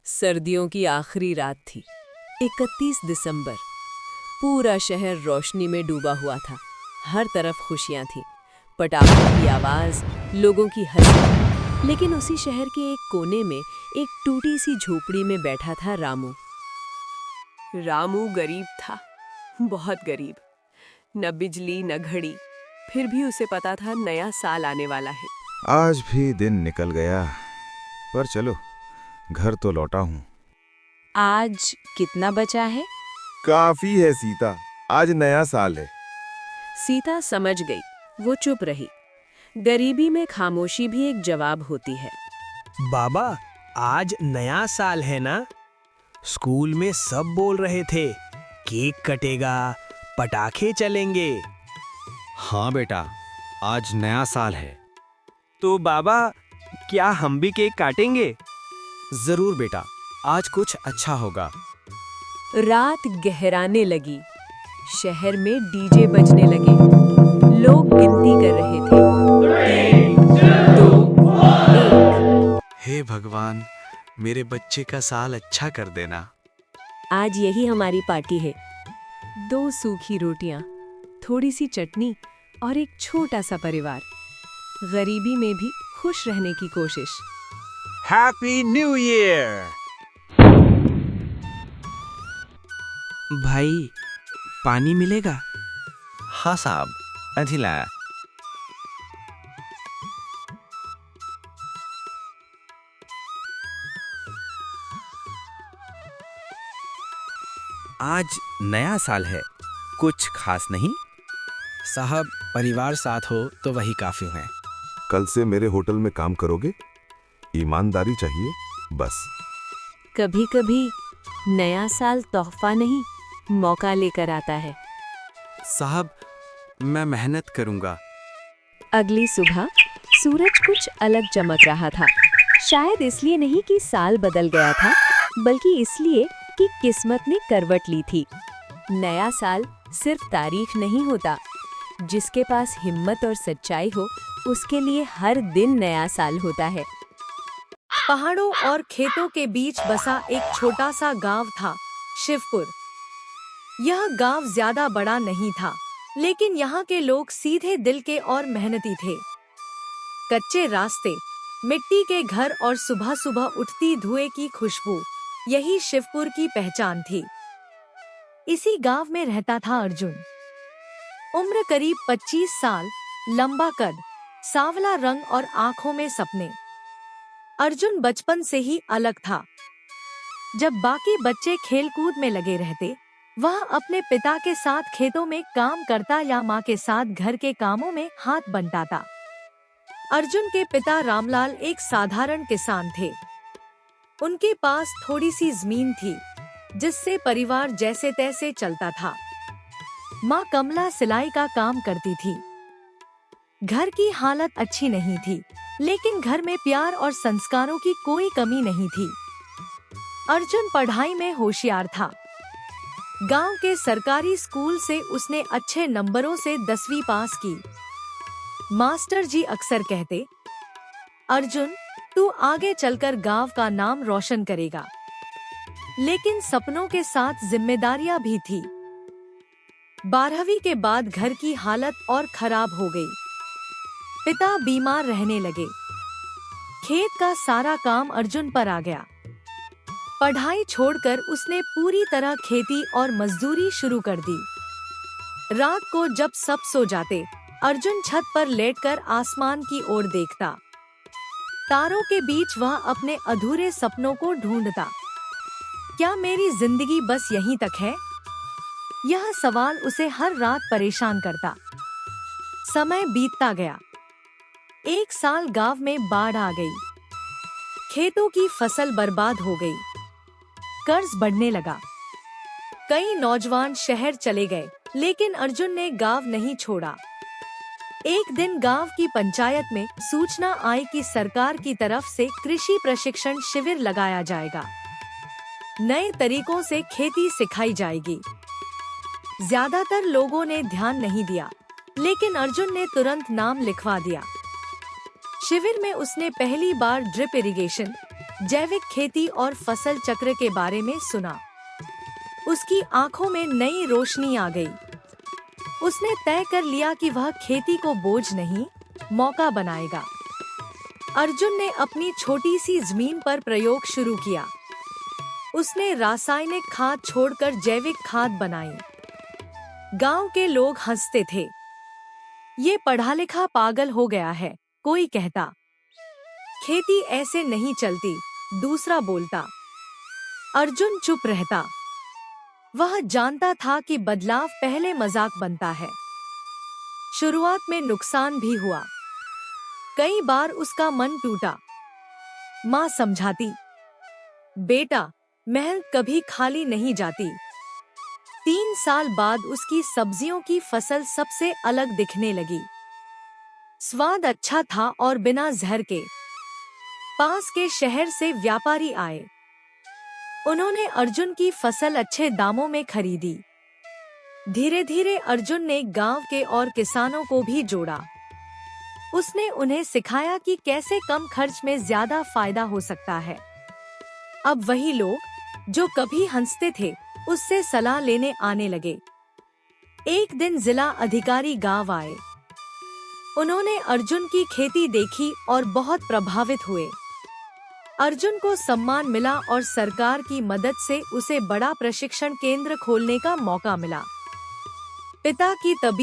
सर्दियों की आखिरी रात थी। 31 दिसंबर। पूरा शहर रोशनी में डूबा हुआ था। हर तरफ खुशियां थीं, पटाखों की आवाज, लोगों की हंसी। लेकिन उसी शहर के एक कोने में एक टूटी सी झोपड़ी में बैठा था रामू। रामू गरीब था, बहुत गरीब। न बिजली न घड़ी, फिर भी उसे पता था नया साल आने वाला है। आज भी दिन निकल गया, पर चलो घर तो लौटा हूँ। आज कितना बचा है? काफी है सीता, आज नया साल है। सीता समझ गई, वो चुप रही। गरीबी में खामोशी भी एक जवाब होती है। बाबा, आज नया साल है ना? स्कूल में सब बोल रहे थे, केक कटेगा, पटाखे चलेंगे। हाँ बेटा, आज नया साल है। तो बाबा, क्या हम भी केक काटेंगे? जरूर बेटा, आज कुछ अच्छा होगा। रात गहराने लगी। शहर में डीजे बजने लगे। लोग गिनती कर रहे थे। 3, 2, 1। हे भगवान, मेरे बच्चे का साल अच्छा कर देना। आज यही हमारी पार्टी है। 2 सूखी रोटियां, थोड़ी सी चटनी और एक छोटा सा परिवार। गरीबी में भी खुश रहने की कोशिश। Happy new year! भाई, पानी मिलेगा? हाँ साहब, अभी लाया। आज नया साल है, कुछ खास नहीं। साहब, परिवार साथ हो तो वही काफी है। कल से मेरे होटल में काम करोगे? ईमानदारी चाहिए बस। कभी-कभी नया साल तोहफा नहीं, मौका लेकर आता है। साहब, मैं मेहनत करूंगा। अगली सुबह सूरज कुछ अलग चमक रहा था। शायद इसलिए नहीं कि साल बदल गया था, बल्कि इसलिए कि किस्मत ने करवट ली थी। नया साल सिर्फ तारीख नहीं होता। जिसके पास हिम्मत और सच्चाई हो, उसके लिए हर दिन नया साल होता है। पहाड़ों और खेतों के बीच बसा एक छोटा सा गांव था, शिवपुर। यह गांव ज्यादा बड़ा नहीं था, लेकिन यहाँ के लोग सीधे दिल के और मेहनती थे। कच्चे रास्ते, मिट्टी के घर और सुबह सुबह उठती धुएं की खुशबू, यही शिवपुर की पहचान थी। इसी गांव में रहता था अर्जुन। उम्र करीब 25 साल, लंबा कद, सांवला रंग और आंखों में सपने। अर्जुन बचपन से ही अलग था। जब बाकी बच्चे खेलकूद में लगे रहते, वह अपने पिता के साथ खेतों में काम करता या माँ के साथ घर के कामों में हाथ बंटाता। अर्जुन के पिता रामलाल एक साधारण किसान थे। उनके पास थोड़ी सी जमीन थी, जिससे परिवार जैसे तैसे चलता था। माँ कमला सिलाई का काम करती थी। घर की हालत अच्छी नहीं थी, लेकिन घर में प्यार और संस्कारों की कोई कमी नहीं थी। अर्जुन पढ़ाई में होशियार था। गांव के सरकारी स्कूल से उसने अच्छे नंबरों से 10वीं पास की। मास्टर जी अक्सर कहते, अर्जुन, तू आगे चलकर गांव का नाम रोशन करेगा। लेकिन सपनों के साथ जिम्मेदारियां भी थी। 12वीं के बाद घर की हालत और खराब हो गई। पिता बीमार रहने लगे। खेत का सारा काम अर्जुन पर आ गया। पढ़ाई छोड़कर उसने पूरी तरह खेती और मजदूरी शुरू कर दी। रात को जब सब सो जाते, अर्जुन छत पर लेटकर आसमान की ओर देखता। तारों के बीच वह अपने अधूरे सपनों को ढूंढता। क्या मेरी जिंदगी बस यहीं तक है? यह सवाल उसे हर रात परेशान करता। समय बीतता गया। एक साल गांव में बाढ़ आ गई। खेतों की फसल बर्बाद हो गई। कर्ज बढ़ने लगा। कई नौजवान शहर चले गए, लेकिन अर्जुन ने गांव नहीं छोड़ा। एक दिन गांव की पंचायत में सूचना आई कि सरकार की तरफ से कृषि प्रशिक्षण शिविर लगाया जाएगा। नए तरीकों से खेती सिखाई जाएगी। ज्यादातर लोगों ने ध्यान नहीं दिया, लेकिन अर्जुन ने तुरंत नाम लिखवा दिया। शिविर में उसने पहली बार ड्रिप इरिगेशन, जैविक खेती और फसल चक्र के बारे में सुना। उसकी आंखों में नई रोशनी आ गई। उसने तय कर लिया कि वह खेती को बोझ नहीं, मौका बनाएगा। अर्जुन ने अपनी छोटी सी जमीन पर प्रयोग शुरू किया। उसने रासायनिक खाद छोड़कर जैविक खाद बनाई। गांव के लोग हंसते थे। ये पढ़ा लिखा पागल हो गया है, कोई कहता। खेती ऐसे नहीं चलती, दूसरा बोलता। अर्जुन चुप रहता। वह जानता था कि बदलाव पहले मजाक बनता है। शुरुआत में नुकसान भी हुआ। कई बार उसका मन टूटा। माँ समझाती, बेटा, मेहनत कभी खाली नहीं जाती। 3 साल बाद उसकी सब्जियों की फसल सबसे अलग दिखने लगी। स्वाद अच्छा था और बिना जहर के। पास के शहर से व्यापारी आए। उन्होंने अर्जुन की फसल अच्छे दामों में खरीदी। धीरे धीरे अर्जुन ने गांव के और किसानों को भी जोड़ा। उसने उन्हें सिखाया कि कैसे कम खर्च में ज्यादा फायदा हो सकता है। अब वही लोग जो कभी हंसते थे, उससे सलाह लेने आने लगे। एक दिन जिला अधिकारी गांव आए। उन्होंने अर्जुन की खेती देखी और बहुत प्रभावित हुए। अर्जुन को सम्मान मिला और सरकार की मदद से उसे बड़ा प्रशिक्षण केंद्र खोलने का मौका मिला। पिता की तबीयत